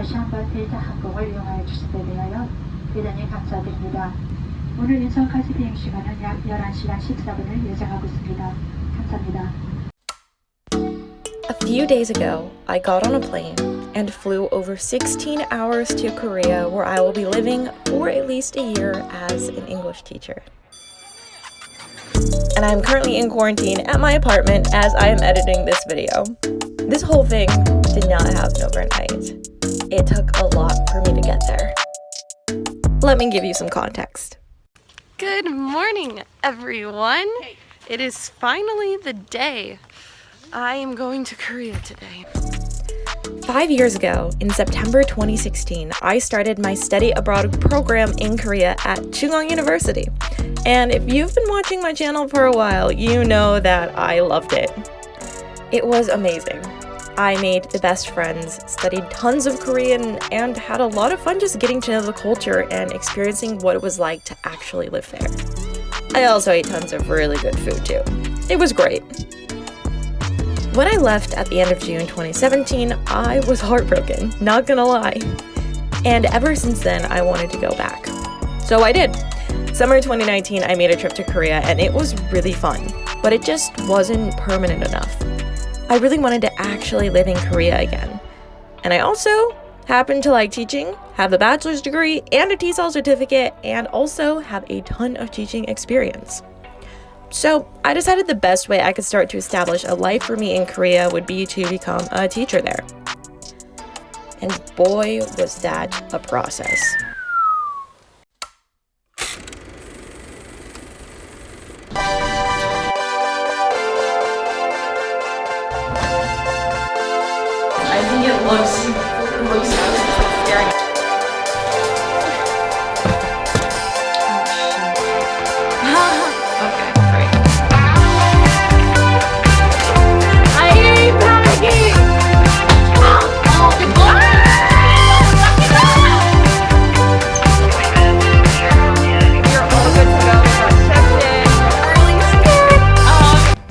다시 한번 데이터 항공을 이용하여 주신 데 대하여 대단히 감사드립니다. 오늘 인천까지 비행 시간은 약 11시간 14분을 예상하고 있습니다. 감사합니다. A few days ago, I got on a plane and flew over 16 hours to Korea, where I will be living for at least a year as an English teacher. And I'm currently in quarantine at my apartment as I am editing this video. This whole thing did not happen overnight. It took a lot for me to get there. Let me give you some context. Good morning, everyone. It is finally the day. I am going to Korea today. 5 years ago, in September 2016, I started my study abroad program in Korea at Chungang University. And if you've been watching my channel for a while, you know that I loved it. It was amazing. I made the best friends, studied tons of Korean, and had a lot of fun just getting to know the culture and experiencing what it was like to actually live there. I also ate tons of really good food too. It was great. When I left at the end of June 2017, I was heartbroken, not gonna lie. And ever since then, I wanted to go back. So I did. Summer 2019, I made a trip to Korea and it was really fun, but it just wasn't permanent enough. I really wanted to actually live in Korea again. And I also happen to like teaching, have a bachelor's degree and a TESOL certificate, and also have a ton of teaching experience. So I decided the best way I could start to establish a life for me in Korea would be to become a teacher there. And boy, was that a process. I think it looks scary.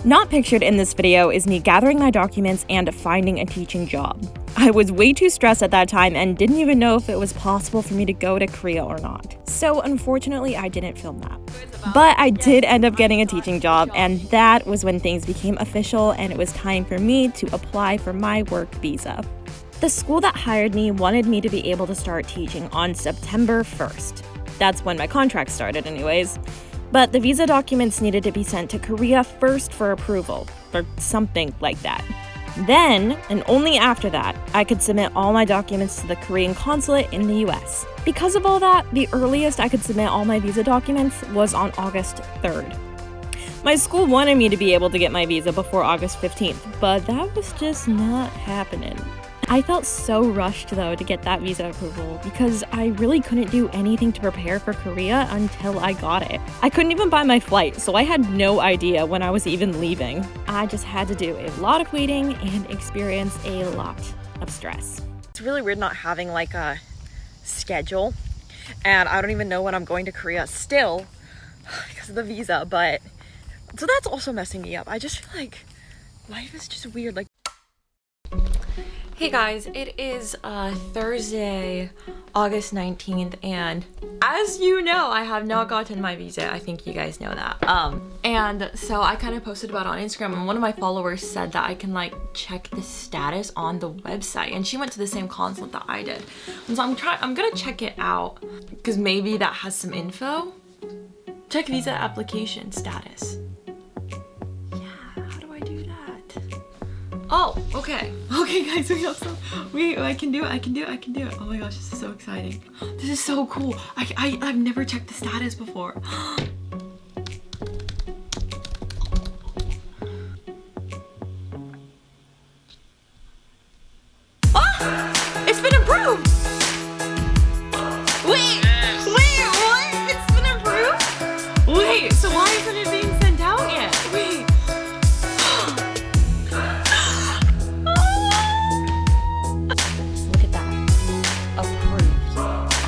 Not pictured in this video is me gathering my documents and finding a teaching job. I was way too stressed at that time and didn't even know if it was possible for me to go to Korea or not. So unfortunately, I didn't film that. But I did end up getting a teaching job, and that was when things became official and it was time for me to apply for my work visa. The school that hired me wanted me to be able to start teaching on September 1st. That's when my contract started anyways. But the visa documents needed to be sent to Korea first for approval, or something like that. Then, and only after that, I could submit all my documents to the Korean consulate in the US. Because of all that, the earliest I could submit all my visa documents was on August 3rd. My school wanted me to be able to get my visa before August 15th, but that was just not happening. I felt so rushed though to get that visa approval because I really couldn't do anything to prepare for Korea until I got it. I couldn't even buy my flight, so I had no idea when I was even leaving. I just had to do a lot of waiting and experience a lot of stress. It's really weird not having like a schedule, and I don't even know when I'm going to Korea still because of the visa, but so that's also messing me up. I just feel like life is just weird. Like, hey guys, it is Thursday, August 19th, and as you know, I have not gotten my visa. I think you guys know that. And so I kind of posted about it on Instagram, and one of my followers said that I can like check the status on the website, and she went to the same consulate that I did. And so I'm gonna check it out because maybe that has some info. Check visa application status. Oh, okay. Okay, guys, I can do it. Oh my gosh, this is so exciting. This is so cool. I've never checked the status before. Oh, it's been approved. Wait, what? It's been approved? Wait, so why isn't it being sent out yet? Wait.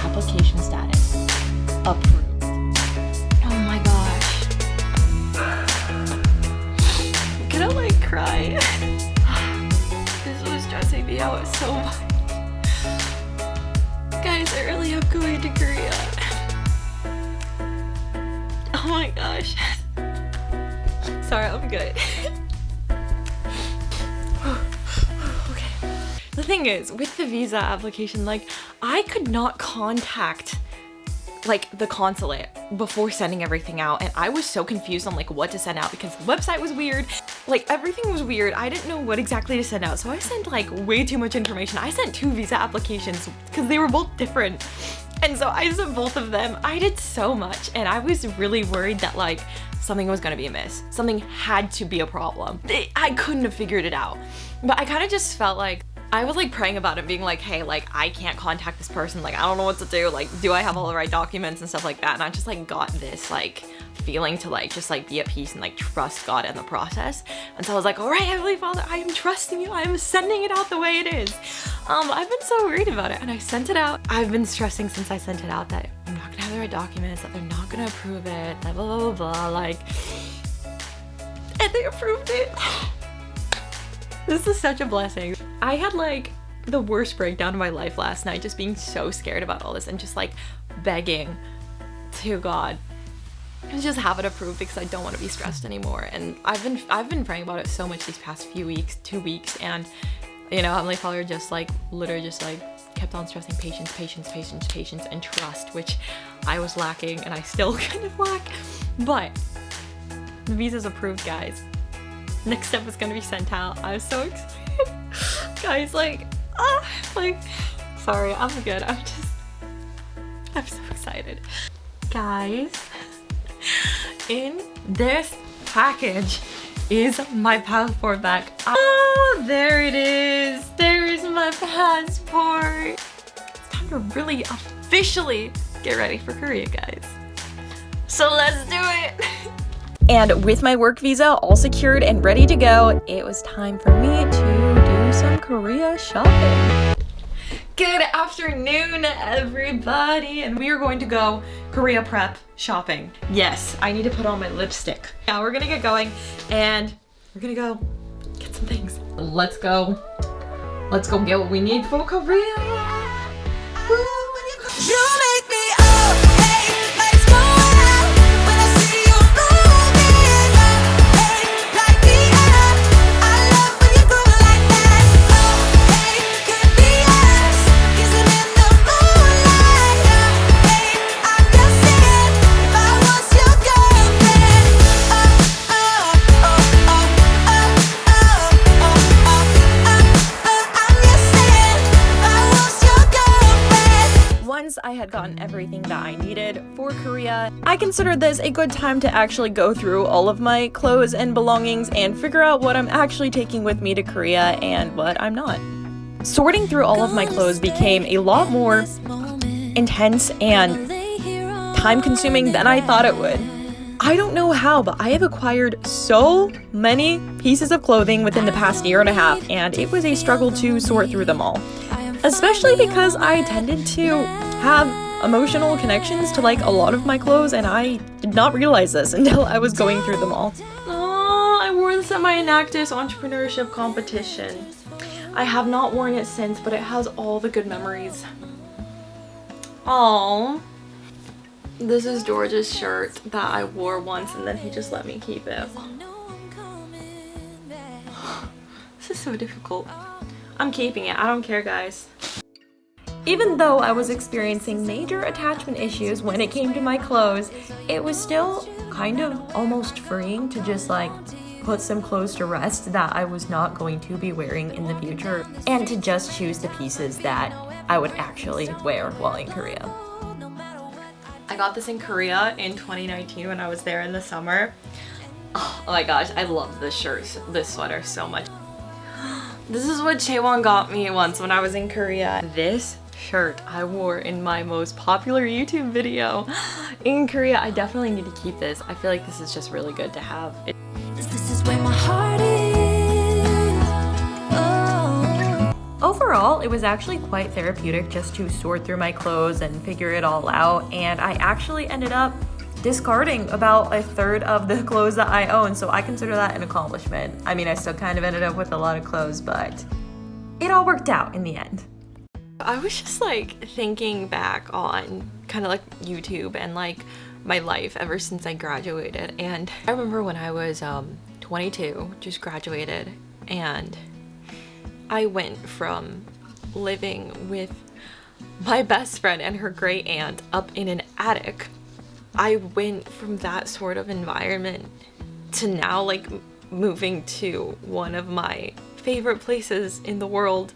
Application status approved. Oh my gosh. I'm gonna like cry. This was stressing me out so much. get to Korea. Oh my gosh. Sorry, I'm good. Okay. The thing is, with the visa application, like, I could not contact like the consulate before sending everything out, and I was so confused on like what to send out because the website was weird, like everything was weird. I didn't know what exactly to send out, so I sent like way too much information. I sent 2 visa applications because they were both different, and so I sent both of them. I did so much, and I was really worried that like something was gonna be amiss. Something had to be a problem. I couldn't have figured it out, but I kind of just felt like I was like praying about it, being like, hey, like I can't contact this person, like I don't know what to do, like do I have all the right documents and stuff like that. And I just like got this like feeling to like just like be at peace and like trust God in the process. And so I was like, all right, Heavenly Father, I am trusting you. I am sending it out the way it is. I've been so worried about it, and I sent it out. I've been stressing since I sent it out that I'm not gonna have the right documents, that they're not gonna approve it, blah blah blah blah, like, and they approved it. This is such a blessing. I had like the worst breakdown of my life last night, just being so scared about all this and just like begging to God to just have it approved because I don't want to be stressed anymore. And I've been praying about it so much these past few weeks, 2 weeks, and you know, Heavenly Father just like literally just like kept on stressing patience, patience, patience, patience, and trust, which I was lacking and I still kind of lack. But the visa's approved, guys. Next step is gonna be sent out. I'm so excited. Guys, like, sorry, I'm good. I'm so excited. Guys, in this package is my passport back. Oh, there it is. There is my passport. It's time to really officially get ready for Korea, guys. So let's do it. And with my work visa all secured and ready to go, it was time for me to do some Korea shopping. Good afternoon, everybody, and we are going to go Korea prep shopping. Yes, I need to put on my lipstick. Now we're gonna get going, and we're gonna go get some things. Let's go. Let's go get what we need for Korea. Woo. You make me up, hey, let's go out. When I see you moving up, hey, like the air. I love when you groove like that. Oh, hey, could be us, kissing in the moonlight. Hey, I'm just saying, if I was your girlfriend. Oh, oh, oh, oh, oh, oh, oh, oh, I'm just saying, if I was your girlfriend. Once I had gotten everything that I needed for Korea, I considered this a good time to actually go through all of my clothes and belongings and figure out what I'm actually taking with me to Korea and what I'm not. Sorting through all of my clothes became a lot more intense and time-consuming than I thought it would. I don't know how, but I have acquired so many pieces of clothing within the past year and a half, and it was a struggle to sort through them all. Especially because I tended to have emotional connections to like a lot of my clothes, and I did not realize this until I was going through them all. Oh, I wore this at my Enactus entrepreneurship competition. I have not worn it since, but it has all the good memories. Oh, this is George's shirt that I wore once and then he just let me keep it. This is so difficult. I'm keeping it. I don't care, guys. Even though I was experiencing major attachment issues when it came to my clothes, it was still kind of almost freeing to just like put some clothes to rest that I was not going to be wearing in the future, and to just choose the pieces that I would actually wear while in Korea. I got this in Korea in 2019 when I was there in the summer. Oh my gosh, I love this shirt, this sweater so much. This is what Chaewon got me once when I was in Korea. This shirt I wore in my most popular YouTube video in Korea. I definitely need to keep this. I feel like this is just really good to have. This is where my heart is. Oh. Overall, it was actually quite therapeutic just to sort through my clothes and figure it all out, and I actually ended up discarding about a third of the clothes that I own, so I consider that an accomplishment. I mean, I still kind of ended up with a lot of clothes, but it all worked out in the end. I was just like thinking back on kind of like YouTube and like my life ever since I graduated, and I remember when I was 22, just graduated, and I went from living with my best friend and her great aunt up in an attic. I went from that sort of environment to now like moving to one of my favorite places in the world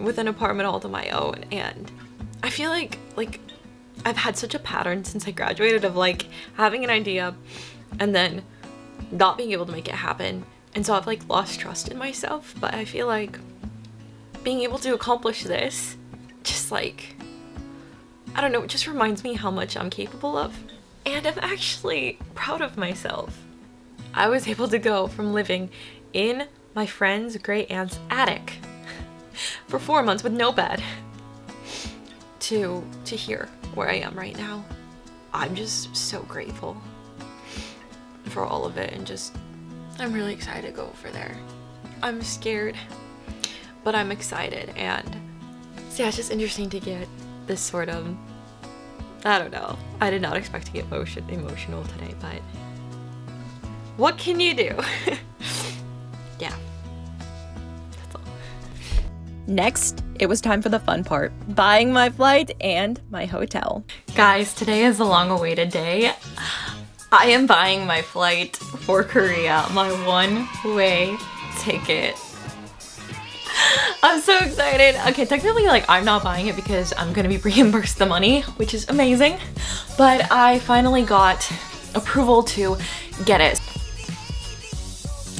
with an apartment all to my own. And I feel like I've had such a pattern since I graduated of like having an idea and then not being able to make it happen, and so I've like lost trust in myself. But I feel like being able to accomplish this just like, I don't know, it just reminds me how much I'm capable of, and I'm actually proud of myself. I was able to go from living in my friend's great aunt's attic for 4 months with no bed to here where I am right now. I'm just so grateful for all of it, and just I'm really excited to go over there. I'm scared, but I'm excited, and so yeah, it's just interesting to get this sort of, I don't know, I did not expect to get emotional today, but what can you do? Yeah. That's all. Next, it was time for the fun part, buying my flight and my hotel. Guys, today is a long-awaited day. I am buying my flight for Korea, my one-way ticket. I'm so excited. Okay, technically, like, I'm not buying it because I'm gonna be reimbursed the money, which is amazing. But I finally got approval to get it.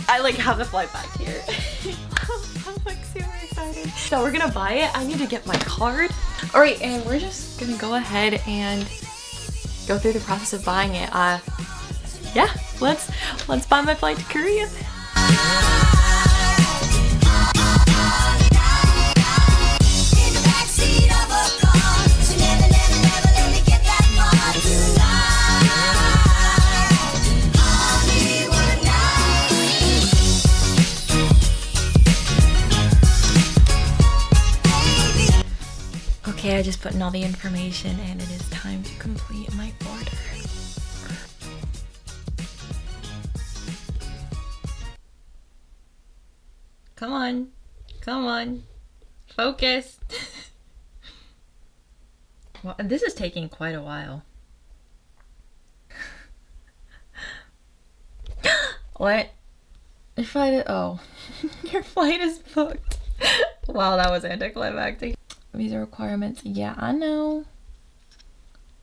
I like have the flight back here. I'm like super excited. So we're gonna buy it. I need to get my card. All right, and we're just gonna go ahead and go through the process of buying it. Yeah, let's buy my flight to Korea. Okay, I just put in all the information and it is time to complete my order. Come on, focus. Well, this is taking quite a while. What? Your flight oh, your flight is booked. Wow, that was anticlimactic. Visa requirements, yeah, I know.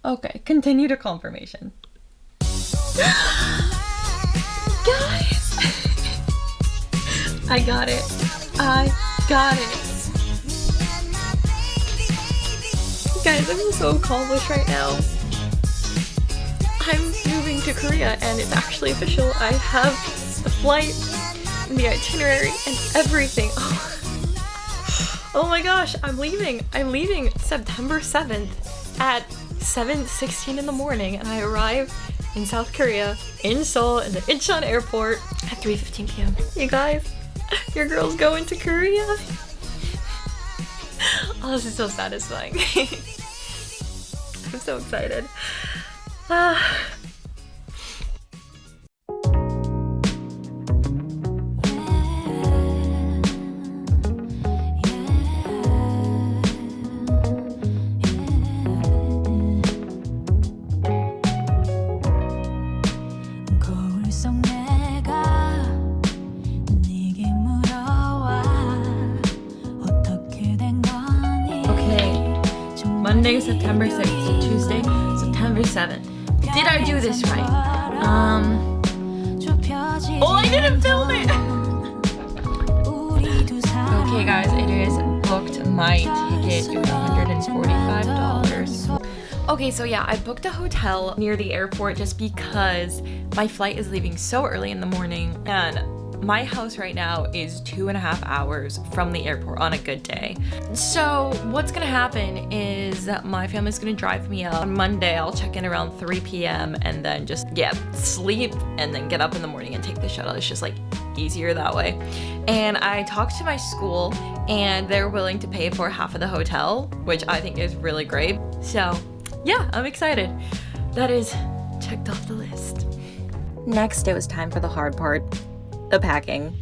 Okay, continue to confirmation. Guys! I got it. Guys, I'm so accomplished right now. I'm moving to Korea and it's actually official. I have the flight, and the itinerary, and everything. Oh my gosh, I'm leaving September 7th at 7:16 in the morning, and I arrive in South Korea, in Seoul, in the Incheon airport at 3:15 p.m. You guys, your girl's going to Korea. Oh, this is so satisfying. I'm so excited. Monday, September 6th to Tuesday, September 7th. Did I do this right? Oh, I didn't film it! Okay guys, it is booked. My ticket is $145. Okay, so yeah, I booked a hotel near the airport just because my flight is leaving so early in the morning, and my house right now is 2.5 hours from the airport on a good day. So what's gonna happen is that my family's gonna drive me up. On Monday, I'll check in around 3 p.m. and then just, sleep and then get up in the morning and take the shuttle. It's just like easier that way. And I talked to my school and they're willing to pay for half of the hotel, which I think is really great. So yeah, I'm excited. That is checked off the list. Next, it was time for the hard part, the packing.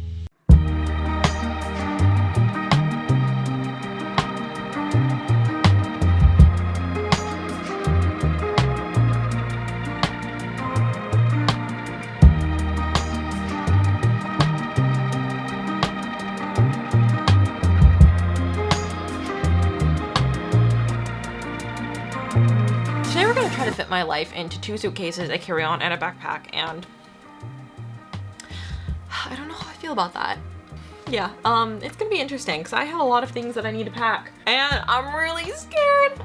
Today we're gonna try to fit my life into 2 suitcases, a carry-on, and a backpack, and I don't know how I feel about that. Yeah, it's gonna be interesting because I have a lot of things that I need to pack, and I'm really scared.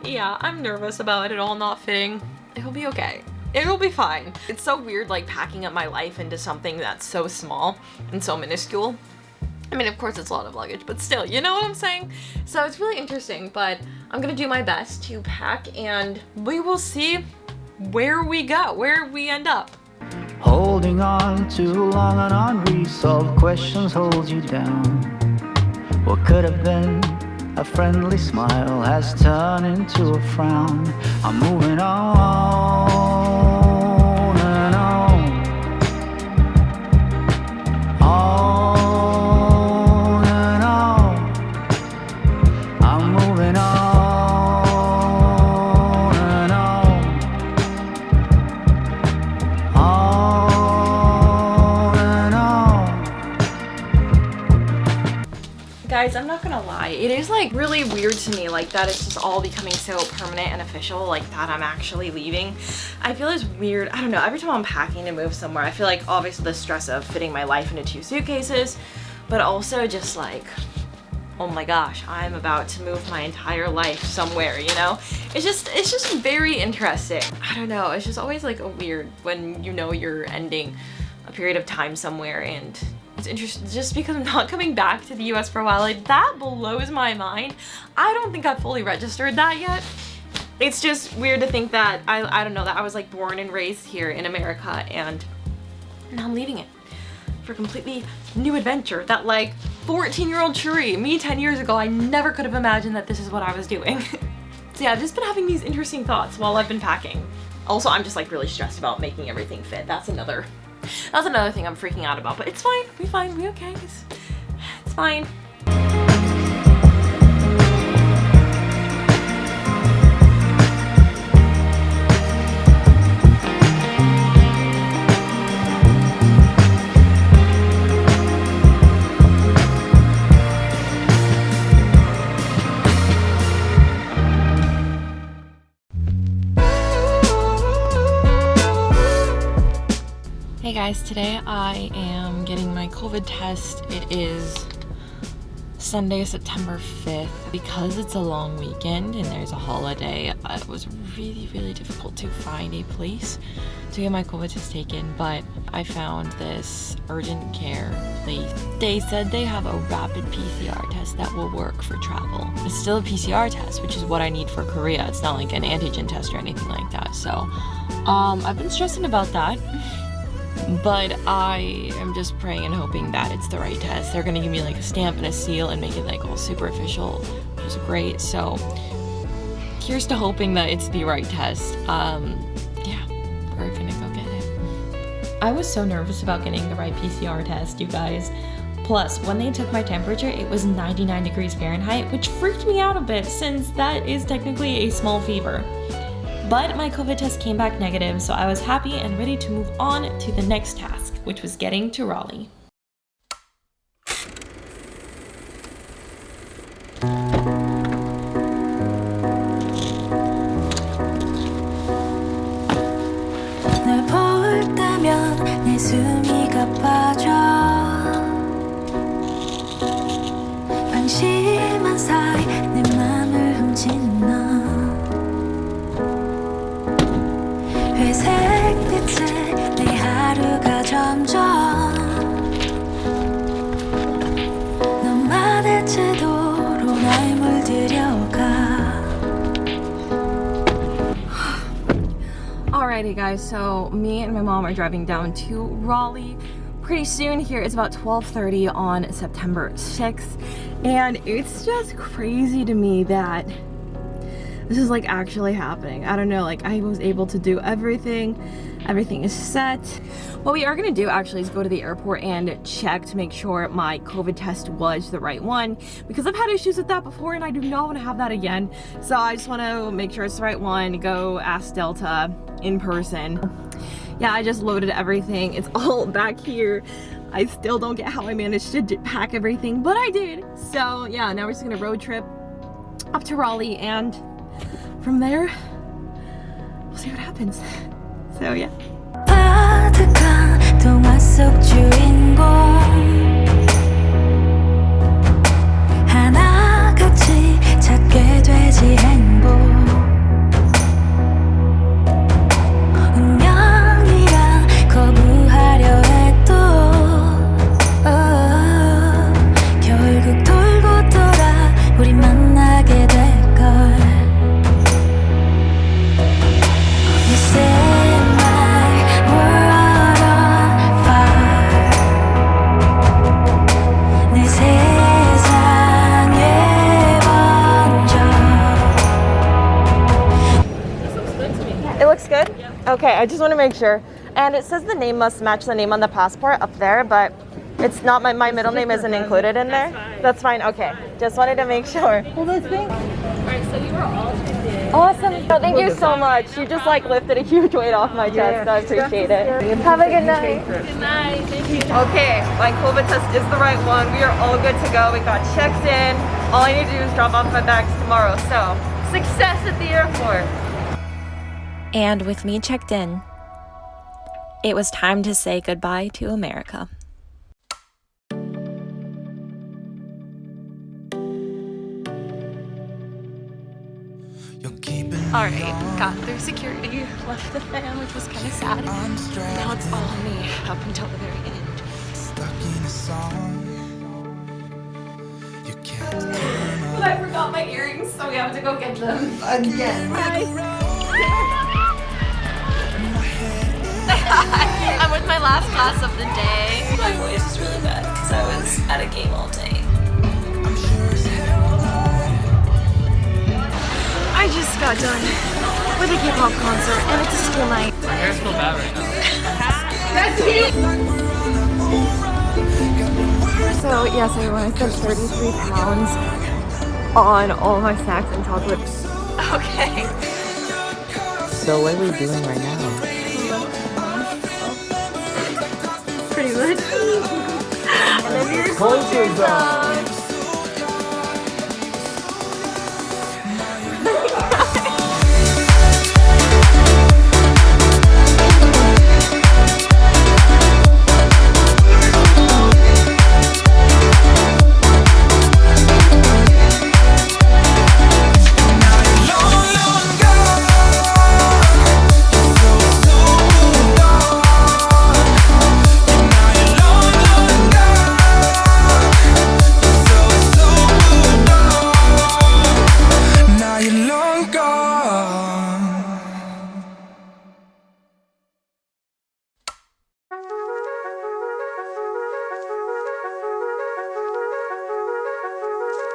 Yeah, I'm nervous about it all not fitting. It'll be okay. It'll be fine. It's so weird, like, packing up my life into something that's so small and so minuscule. I mean, of course it's a lot of luggage, but still, you know what I'm saying? So it's really interesting, but I'm gonna do my best to pack and we will see where we go, where we end up. Holding on too long on unresolved questions holds you down. What could have been a friendly smile has turned into a frown. I'm moving on and on. On and on. I'm moving on and on. On and on. Guys, I'm not gonna lie, it is like really weird to me, like that it's just all becoming so permanent and official, like that I'm actually leaving. I feel it's weird, I don't know, every time I'm packing to move somewhere, I feel like obviously the stress of fitting my life into 2 suitcases, but also just like, oh my gosh, I'm about to move my entire life somewhere, you know? It's just very interesting. I don't know, it's just always like a weird when you know you're ending a period of time somewhere, and it's interesting just because I'm not coming back to the US for a while. Like, that blows my mind. I don't think I've fully registered that yet. It's just weird to think that I don't know, that I was like born and raised here in America and now I'm leaving it for a completely new adventure that like 14-year-old Cherie, me 10 years ago, I never could have imagined that this is what I was doing. So yeah, I've just been having these interesting thoughts while I've been packing. Also, I'm just like really stressed about making everything fit. That's another thing I'm freaking out about, but it's fine. We okay. It's fine. Hey guys, today I am getting my COVID test. It is Sunday, September 5th. Because it's a long weekend and there's a holiday, it was really difficult to find a place to get my COVID test taken, but I found this urgent care place. They said they have a rapid PCR test that will work for travel. It's still a PCR test, which is what I need for Korea. It's not like an antigen test or anything like that. So I've been stressing about that. But I am just praying and hoping that it's the right test. They're gonna give me like a stamp and a seal and make it like all super official, which is great. So here's to hoping that it's the right test. Yeah, we're gonna go get it. I was so nervous about getting the right PCR test, you guys. Plus, when they took my temperature, it was 99 degrees Fahrenheit, which freaked me out a bit since that is technically a small fever. But my COVID test came back negative, so I was happy and ready to move on to the next task, which was getting to Raleigh. 널 볼 때면 내 숨이 가빠져 방심한 사이 내 맘을 훔친 너 회색 빛에 내 하루가 점점 너만의 태도로 날 물들여가. Alrighty guys, so me and my mom are driving down to Raleigh. pretty soon here. It's about 12:30 on September 6th, and it's just crazy to me that this is like actually happening. I don't know, like I was able to do everything. Everything is set. What we are gonna do actually is go to the airport and check to make sure my COVID test was the right one, because I've had issues with that before and I do not want to have that again. So I just want to make sure it's the right one, go ask Delta in person. Yeah, I just loaded everything. It's all back here. I still don't get how I managed to pack everything, but I did. So yeah, now we're just gonna road trip up to Raleigh, and from there, we'll see what happens. So yeah. 아득한 동화 속 주인공 하나같이 찾게 되지 행복 운명이란 거부하려 해도 결국 돌고 돌아 우리 만나게 될걸 You say my world on fire 내 세상에 번져 It looks good? Okay, I just want to make sure. And it says the name must match the name on the passport up there, but it's not, my middle name isn't included in there. That's fine. Okay, just wanted to make sure. Well, this thing. Alright, so you were all tuned in. Awesome. No, thank you so much. You just like lifted a huge weight off my chest. I appreciate it. Have a good night. Good night. Thank you. Okay, my COVID test is the right one. We are all good to go. We got checked in. All I need to do is drop off my bags tomorrow. So, success at the airport. And with me checked in, it was time to say goodbye to America. Alright, got through security, left the fan, which was kind of sad. Now it's all on me up until the very end. But I forgot my earrings, so we have to go get them again. I'm with my last class of the day. My voice is really bad because I was at a game all day. I just got done with a K-pop concert and it's a school night. My hair's still bad right now. So yes, everyone, I spent 33 pounds on all my snacks and chocolate. Okay. So what are we doing right now? Pretty much. And then you're Close yourself.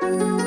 you